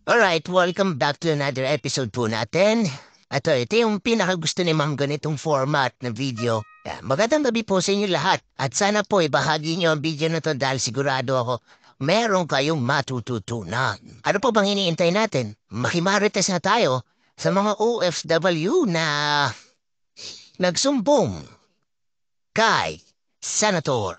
Alright, welcome back to another episode po natin. Ito yung pinakagusto ni Ma'am ganitong format na video. Magandang gabi po sa inyo lahat. At sana po ibahagi niyo ang video na to dahil sigurado ako meron kayong matututunan. Ano po bang iniintay natin? Makimarites na tayo sa mga OFW na nagsumbong kay Senator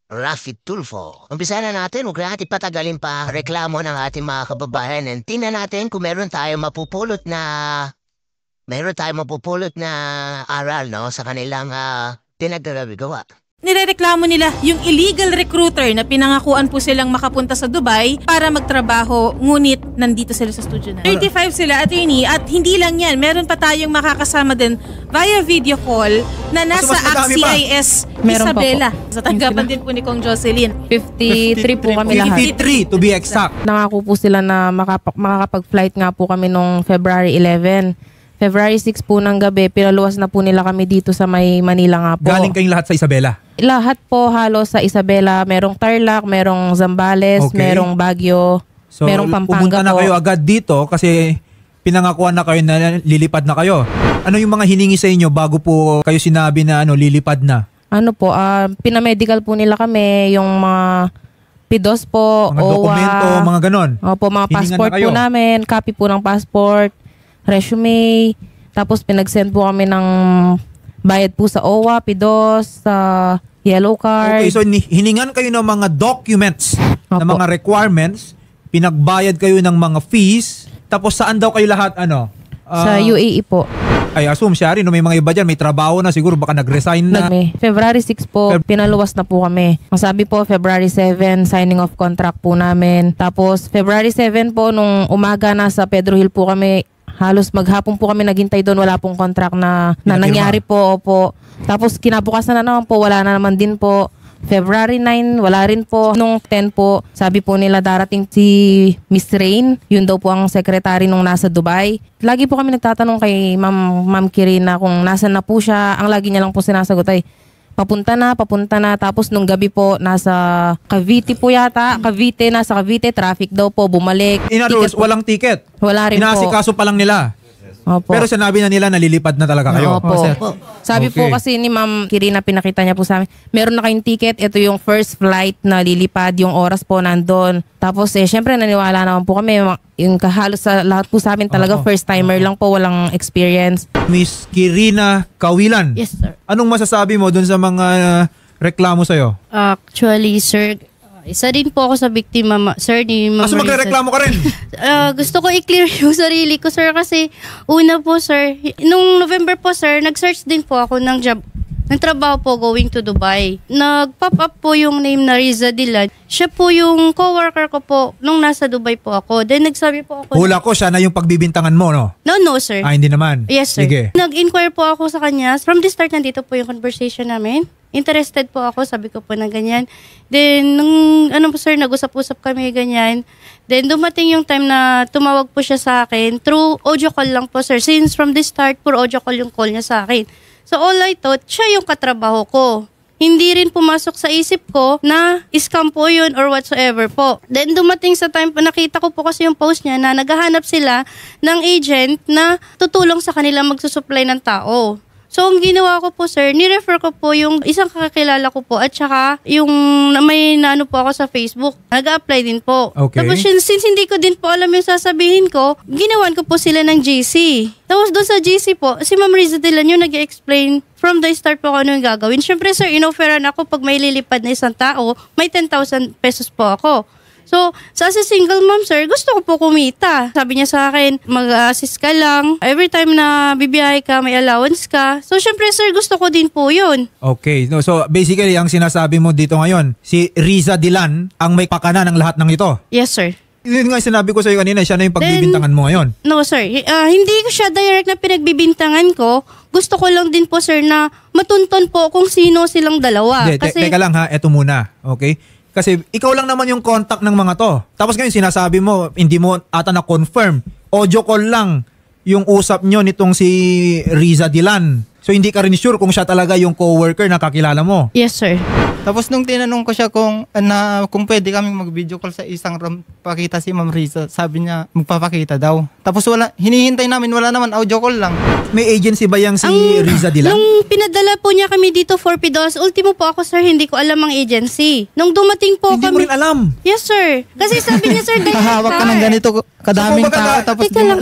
Raffy Tulfo. Umpisa na natin, huwag natin patagalin pa reklamo ng ating mga kababayan. And tingnan natin kung meron tayong mapupulot na aral sa kanilang pinagagawa. Nirereklamo nila yung illegal recruiter na pinangakuan po silang makapunta sa Dubai para magtrabaho, ngunit nandito sila sa studio na. 35 sila, attorney, at hindi lang yan, meron pa tayong makakasama din via video call na nasa ACT-CIS Isabela. Sa tanggapan din po ni Kong Jocelyn. 53 po kami lahat. 53 to be exact. Nangako po sila na makakapag-flight nga po kami nung February 11. February 6 po ng gabi, pinaluwas na po nila kami dito sa may Manila nga po. Galing kayong lahat sa Isabela? Lahat po halos sa Isabela. Merong Tarlac, merong Zambales, merong Baguio, merong Pampanga pumunta na po. kayo agad dito kasi pinangakuan na kayo na lilipad na kayo. Ano yung mga hiningi sa inyo bago po kayo sinabi na lilipad na? Ano po, pinamedical po nila kami, yung mga PIDOS po, mga OWA, dokumento, mga ganon. Opo, mga Hiningan passport na kayo. po namin, copy po ng passport, resume, tapos pinag-send po kami ng bayad po sa OWA, PIDOS, sa yellow card. Okay, so hiningan kayo ng mga documents, Opo. ng mga requirements, pinagbayad kayo ng mga fees, tapos saan daw kayo lahat Sa UAE po. Ay, assume siya rin, may mga iba dyan, may trabaho na, siguro baka nag-resign na. February 6 po, pinaluwas na po kami. Ang sabi po, February 7, signing of contract po namin. Tapos, February 7 po, nung umaga na sa Pedro Hill po kami, halos maghapon po kami naghintay doon, wala pong contract na nangyari po. Opo. Tapos kinabukasan na naman po, wala na naman din po. February 9, wala rin po. Nung 10 po, sabi po nila darating si Miss Rain. Yun daw po ang secretary nung nasa Dubai. Lagi po kami nagtatanong kay Ma'am Kirina kung nasan na po siya. Ang lagi niya lang po sinasagot ay, papunta na. Tapos nung gabi po, nasa Cavite po yata. Nasa Cavite, traffic daw po, bumalik. In other words, walang ticket. Wala rin po. Inaasikaso pa lang nila. Opo. Pero sinabi na nila nalilipad na talaga kayo. Opo. Sabi po kasi ni Ma'am Kirina, pinakita niya po sa amin, meron na kayong ticket, ito yung first flight na lilipad, yung oras po nandun. Tapos syempre naniwala naman po kami, yung halos sa lahat po sa amin talaga, first timer lang po, walang experience. Miss Kirina Kawilan. Yes, sir. Anong masasabi mo dun sa mga reklamo sa'yo? Actually, sir, isa din po ako sa biktima, sir, ni Ma'am Aso magre-reklamo ka rin? Gusto ko i-clear yung sarili ko, sir, kasi una po, sir, nung November po, sir, nag-search din po ako ng job, ng trabaho po going to Dubai. Nag-pop up po yung name na Riza Dilan. Siya po yung co-worker ko po nung nasa Dubai po ako. Then nagsabi po ako, Hula ko, siya na yung pagbibintangan mo, no? No, sir. Hindi naman. Yes, sir. Sige. Nag-inquire po ako sa kanya. From the start, nandito po yung conversation namin. Interested po ako, sabi ko po na ganyan. Then, nung po sir, nag-usap-usap kami ganyan. Then, dumating yung time na tumawag po siya sa akin. Through audio call lang po, sir. Since from the start, puro audio call yung call niya sa akin. So, all I thought, siya yung katrabaho ko. Hindi rin pumasok sa isip ko na scam po yun or whatsoever po. Then, dumating sa time po, nakita ko po kasi yung post niya na naghahanap sila ng agent na tutulong sa kanila magsusupply ng tao. So, ang ginawa ko po, sir, ni-refer ko po yung isang kakilala ko po at saka yung may naano po ako sa Facebook. Nag-apply din po. Okay. Tapos, since hindi ko din po alam yung sasabihin ko, ginawan ko po sila ng GC. Tapos, doon sa GC po, si Ma'am Riza Dilan yung nag-explain from the start po kung ano yung gagawin. Siyempre, sir, inofferan ako pag may lilipad na isang tao, may 10,000 pesos po ako. So, sa as a single mom, sir, gusto ko po kumita. Sabi niya sa akin, mag-assist ka lang. Every time na bibiyahe ka, may allowance ka. So, syempre, sir, gusto ko din po yun. Okay. No, so, basically, ang sinasabi mo dito ngayon, si Riza Dilan ang may pakana ng lahat ng ito. Yes, sir. Yun nga sinabi ko sa iyo kanina, siya na yung pagbibintangan mo ngayon. No, sir. Hindi ko siya direct na pinagbibintangan ko. Gusto ko lang din po, sir, na matunton po kung sino silang dalawa. Teka lang ha, eto muna. Okay? Kasi ikaw lang naman yung contact ng mga to. Tapos ngayon sinasabi mo, hindi mo ata na-confirm. Audio call lang yung usap nyo nitong si Riza Dilan. So hindi ka rin sure kung siya talaga yung co-worker na kakilala mo. Yes, sir. Tapos nung tinanong ko siya kung pwede kami mag-video call sa isang room, pakita si Ma'am Riza, sabi niya magpapakita daw. Tapos hinihintay namin, wala naman, audio call lang. May agency ba yang si Riza Dilan? Nung pinadala po niya kami dito for PDOS, ultimo po ako, sir, hindi ko alam ang agency. Nung dumating po Hindi mo rin alam. Yes, sir. Kasi sabi niya, sir, Hahawak ka ng ganito kadaming So, tao, tapos Teka lang,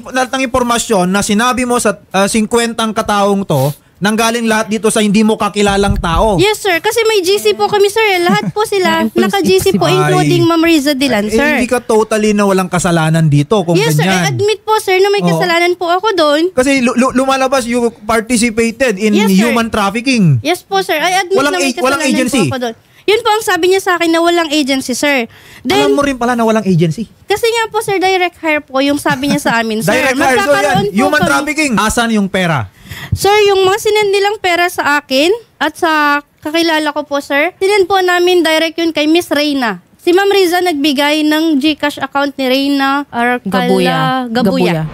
Lahat ng impormasyon na sinabi mo sa 50 kataong to, nanggaling lahat dito sa hindi mo kakilalang tao. Yes, sir. Kasi may GC po kami, sir. Lahat po sila naka-GC po, Ay. including Ma'am Riza Dilan, sir. Hindi ka totally na walang kasalanan dito kung Yes, sir. I ganyan. admit po, sir, na may Oo. kasalanan po ako doon. Kasi lumalabas you participated in Yes, sir. human trafficking. Yes po, sir. I admit Walang na may a- walang kasalanan agency? po ako doon. Yun po ang sabi niya sa akin na walang agency, sir. Then, Alam mo rin pala na walang agency. kasi nga po, sir, direct hire po yung sabi niya sa amin, sir. Direct hire. So yan, Magkakaroon po human kami- trafficking. Asan yung pera? Sir, yung mga sinend nilang pera sa akin at sa kakilala ko po, sir, sinend po namin direct yun kay Miss Reyna. Si Ma'am Riza nagbigay ng GCash account ni Reyna Arcala Gabuya.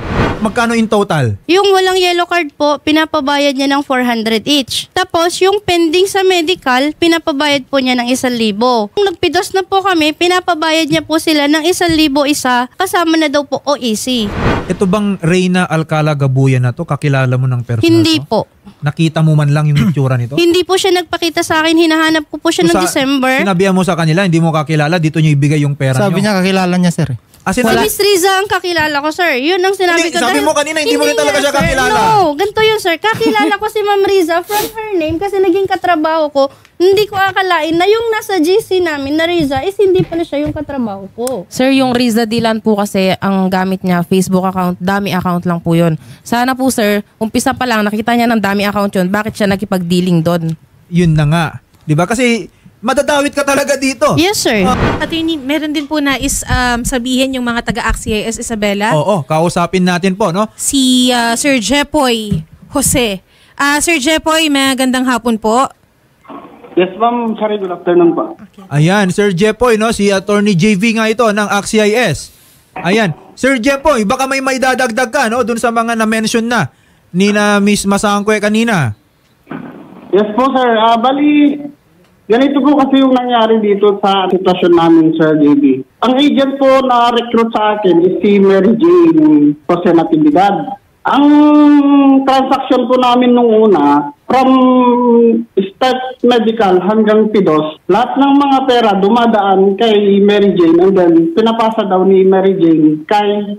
Magkano in total? Yung walang yellow card po, pinapabayad niya ng 400 each. Tapos, yung pending sa medical, pinapabayad po niya ng 1,000. Kung nagpidos na po kami, pinapabayad niya po sila ng 1,000 isa, kasama na daw po OEC. Ito bang Reyna Alcala Gabuya na to? Kakilala mo ng personal? Hindi to? po. Nakita mo man lang yung itsura nito? Hindi po siya nagpakita sa akin, hinahanap ko po siya So ng December. Sinabihan mo sa kanila, hindi mo kakilala, dito nyo ibigay yung pera sabi nyo. niya kakilala niya, sir. Si Miss Riza ang kakilala ko, sir. Yun ang sinabi Hindi, ko. sabi mo kanina, hindi mo rin talaga nga, siya sir. kakilala. No, ganito yun, sir. Kakilala ko si Ma'am Riza from her name kasi naging katrabaho ko. Hindi ko akalain na yung nasa GC namin na Riza is hindi pala siya yung katrabaho ko. Sir, yung Riza Dilan po kasi ang gamit niya, Facebook account, dami account lang po yun. Sana po sir, umpisa pa lang, nakita niya ng dami account yun, bakit siya nakipag-dealing doon? Yun na nga. Diba? Kasi madadawit ka talaga dito. Yes, sir. Attorney, meron din po nais sabihin yung mga taga-ACT-CIS Isabela. Oo, kausapin natin po, no? Si Sir Jepoy Jose. Sir Jepoy, magandang hapon po. Yes, ma'am. Sorry, good afternoon po. Ayan, Sir Jepoy, no? Si Attorney JV nga ito ng ACT-CIS. Ayan. Sir Jepoy, baka may dadagdag ka, no? Dun sa mga na-mention na ni na Miss Masangkwe kanina. Yes po, sir. Bali, ganito po kasi yung nangyari dito sa sitwasyon namin, Sir JB. Ang agent po na recruit sa akin is si Mary Jane Jose Natividad. Ang transaction po namin nung una, from start medical hanggang PDOS, lahat ng mga pera dumadaan kay Mary Jane and then pinapasa daw ni Mary Jane kay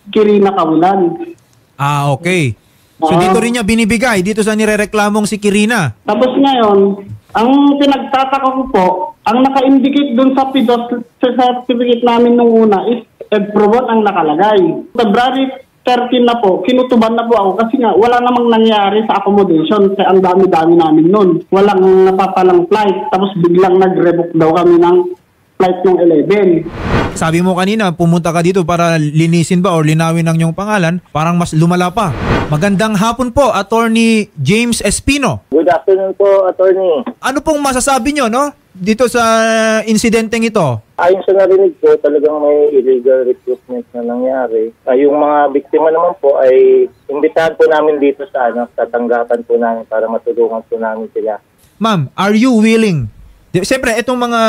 Kirina Kawilan. Okay. So dito rin niya binibigay, dito sa nirereklamong si Kirina. Tapos ngayon, ang pinagtataka ko po, ang naka-indicate dun sa PDOS sa certificate namin nung una is Edprovon ang nakalagay. February 13 na po, kinutuban na po ako kasi nga wala namang nangyari sa accommodation kaya ang dami-dami namin nun. Walang napapalang flight, tapos biglang nag-revoke daw kami ng flight ng 11. Sabi mo kanina, pumunta ka dito para linisin ba o linawin ang iyong pangalan, parang mas lumala pa. Magandang hapon po, Attorney James Espino. Good afternoon po, attorney. Ano pong masasabi nyo, no? Dito sa insidenteng ito? Ayon sa narinig ko, talagang may illegal recruitment na nangyari. Yung mga biktima naman po ay imbitahan po namin dito sa tanggapan po namin para matulungan po namin sila. Ma'am, are you willing? Siyempre, itong mga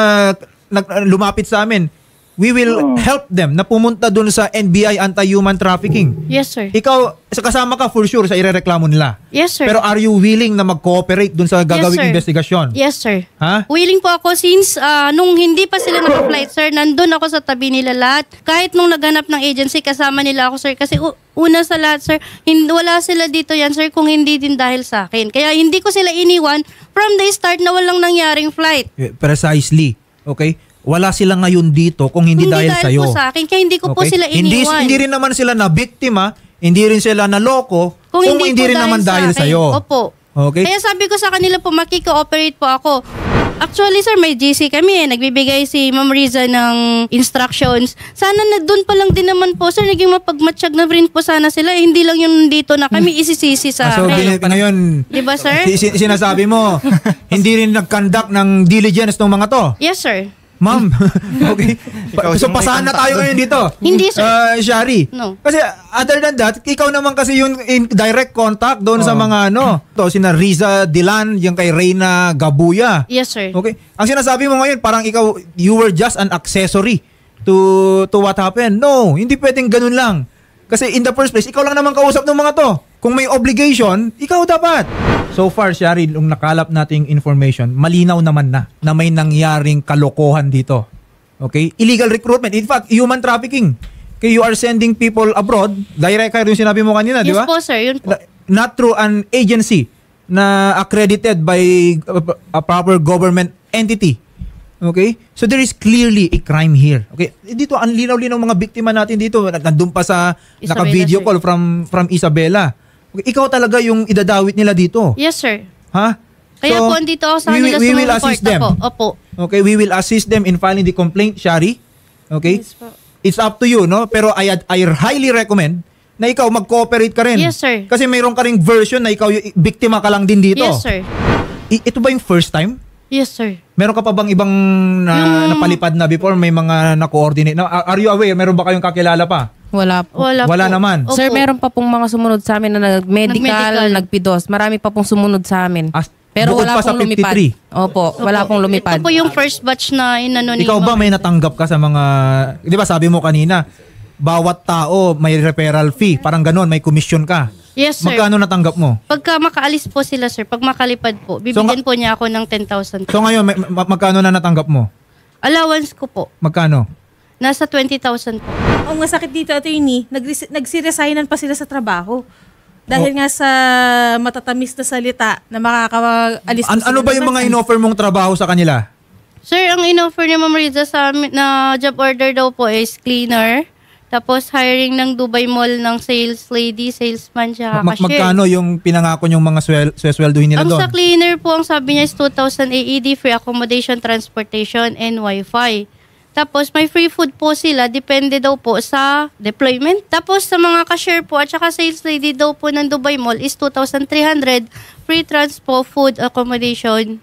lumapit sa amin, we will help them na pumunta dun sa NBI Anti-Human Trafficking. Yes, sir. Ikaw, kasama ka for sure sa irereklamo nila. Yes, sir. Pero are you willing na mag-cooperate dun sa gagawing sir. investigasyon? Yes, sir. Ha? Willing po ako since nung hindi pa sila naka-flight, sir, nandun ako sa tabi nila lahat. Kahit nung naghanap ng agency, kasama nila ako, sir. Kasi una sa lahat, sir, wala sila dito yan, sir, kung hindi din dahil sa akin. Kaya hindi ko sila iniwan from the start na walang nangyaring flight. Precisely. Okay? Wala sila ngayon dito kung hindi dahil sa'yo. po sa akin, kaya hindi ko po Okay? sila iniwan. Hindi rin naman sila na biktima, hindi rin sila naloko, kung hindi po rin naman dahil sa akin. sa'yo. Opo. Okay? Kaya sabi ko sa kanila po, makiko-operate po ako. Actually, sir, may GC kami. Nagbibigay si Ma'am Riza ng instructions. Sana na doon pa lang din naman po, sir, naging mapagmatsyag na rin po sana sila. Hindi lang yung dito na kami isisisi sa So, akin. ngayon, Diba, sir? sinasabi mo, hindi rin nag-conduct ng diligence ng mga to. Yes, sir. Ma'am, okay. Ikaw So yung may pasahan na contact tayo doon. ngayon dito. Hindi, sir. Shari. No. Kasi other than that, ikaw naman kasi yung in direct contact doon sa mga sina Riza Dilan, yung kay Reyna Gabuya. Yes, sir. Okay? Ang sinasabi mo ngayon, parang ikaw, you were just an accessory to what happened. No, hindi pwedeng ganun lang. Kasi in the first place, ikaw lang naman kausap ng mga to. Kung may obligation, ikaw dapat. So far, Shari, nung nakalap nating information, malinaw naman na may nangyaring kalokohan dito. Okay? Illegal recruitment. In fact, human trafficking. Okay, you are sending people abroad. Direct kayo yung sinabi mo kanina, di Yes ba? po, sir. Yun po. Not through an agency na accredited by a proper government entity. Okay? So there is clearly a crime here. Okay? Dito, ang linaw-linaw mga biktima natin dito. Nandun pa sa Isabela, naka-video sir. call from Isabela. Okay, ikaw talaga yung idadawit nila dito. Yes, sir. Ha? Kaya So, po, andito ako sa we kanila will assist sumuporta them. po. Opo. Okay, we will assist them in filing the complaint, Shari. Okay? Yes po. It's up to you, no? Pero I highly recommend na ikaw mag-cooperate ka rin. Yes, sir. Kasi mayroon ka ring version na ikaw yung biktima ka lang din dito. Yes, sir. Ito ba yung first time? Yes, sir. Meron ka pa bang ibang napalipad na before? May mga na-coordinate? Are you aware? Meron ba kayong kakilala pa? Wala po. Wala Wala po. naman. Opo. Sir, meron pa pong mga sumunod sa amin na nag-medical, Nag-medical. nag-PIDOS. Marami pa pong sumunod sa amin. Pero bukod wala pa sa pong lumipad. 53. Opo, wala pong lumipad. Ito po yung first batch na inano ni Ikaw ba Ma'am may Riza. natanggap ka sa mga, di ba sabi mo kanina, bawat tao may referral fee, parang ganun, may commission ka. Yes, sir. Magkano natanggap mo? Pagka makaalis po sila, sir, pag makalipad po, bibigyan po niya ako ng 10,000. So ngayon, magkano na natanggap mo? Allowance ko po, Magkano? nasa 20,000 po. Ang masakit dito, attorney, nagsiresignan pa sila sa trabaho. Dahil nga sa matatamis na salita na makakaalis pa Ano sila ba yung ng mga bansa. in-offer mong trabaho sa kanila? Sir, ang in-offer ni Ma'am Riza sa amin na job order daw po is cleaner. Tapos hiring ng Dubai Mall ng sales lady, salesman, siya cashier. Magkano yung pinangako yung mga sweldohin nila Ang doon? sa cleaner po, ang sabi niya is 2,000 AED, free accommodation, transportation, and Wi-Fi. Tapos may free food po sila, depende daw po sa deployment. Tapos sa mga cashier po at saka sales lady daw po ng Dubai Mall is 2,300, free transpo, food, accommodation,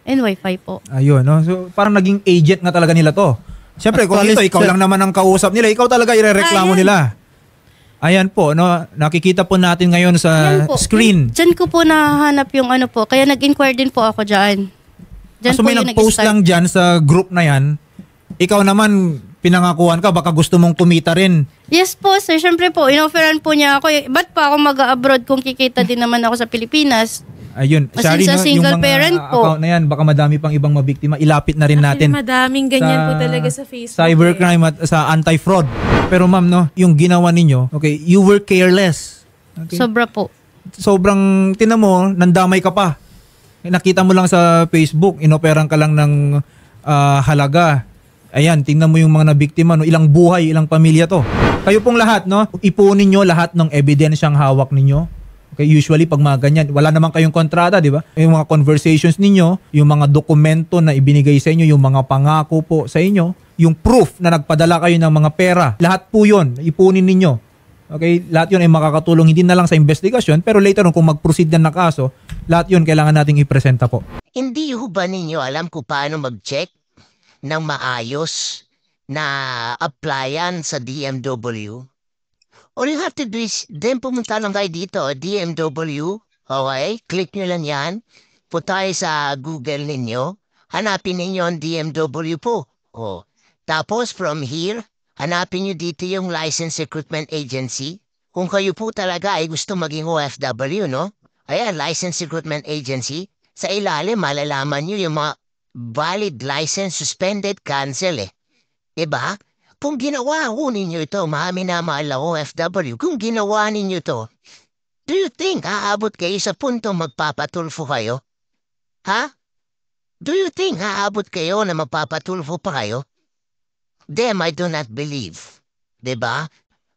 and Wi-Fi po. Ayun, no? So parang naging agent nga talaga nila to. Siyempre, kung Actually, ito, ikaw sir- lang naman ang kausap nila, ikaw talaga irereklamo nila. Ayan po, no? Nakikita po natin ngayon sa Yan po. screen. Diyan ko po nahanap yung ano po, kaya nag-inquire din po ako dyan. Dyan So may yung nag-post nag-start. lang dyan sa group na yan. Ikaw naman, pinangakuan ka, baka gusto mong kumita rin. Yes po, sir. Siyempre po, inofferan po niya ako. Ba't pa ako mag-abroad kung kikita din naman ako sa Pilipinas? Ayun, As sorry, in, sa no? single Yung mga parent po. account na yan, baka madami pang ibang mabiktima. Ilapit na rin natin. Madaming ganyan po talaga sa Facebook. Cybercrime at sa anti-fraud. Pero ma'am, no, yung ginawa ninyo, okay, you were careless. Okay? Sobra po. Sobrang, tinan mo, nandamay ka pa. Nakita mo lang sa Facebook, inoperang ka lang ng halaga. Ayan, tingnan mo yung mga nabiktima, no? Ilang buhay, ilang pamilya to. Kayo pong lahat, no? Ipunin nyo lahat ng ebidensyang hawak ninyo. Okay, usually pag mga ganyan, wala naman kayong kontrata, di ba? Yung mga conversations ninyo, yung mga dokumento na ibinigay sa inyo, yung mga pangako po sa inyo, yung proof na nagpadala kayo ng mga pera, lahat po yun, ipunin ninyo. Okay, lahat yun ay makakatulong hindi na lang sa investigasyon, pero later on kung mag-proceed na kaso, lahat yun kailangan nating ipresenta po. Hindi ho ba ninyo alam kung paano mag-check ng maayos na applyan sa DMW? All you have to do is, then pumunta lang kayo dito, DMW, okay? Click nyo lang yan. Punta kayo sa Google ninyo. Hanapin ninyo ang DMW po. Oh. Tapos from here, hanapin nyo dito yung License Recruitment Agency. Kung kayo po talaga ay gusto maging OFW, no? Ayan, License Recruitment Agency. Sa ilalim, malalaman nyo yung mga valid license, suspended, cancel eh. Diba? Kung ginawa ho ninyo ito, mahal na OFW, kung ginawa ninyo ito, do you think aabot kayo sa punto magpapatulfo kayo? Ha? Do you think aabot kayo na magpapatulfo pa kayo? Them, I do not believe. Diba?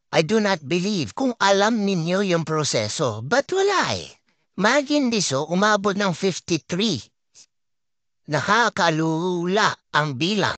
I do not believe kung alam ninyo yung proseso. But wala eh. Imagine this, umabot ng 53. Nakakalula ang bilang.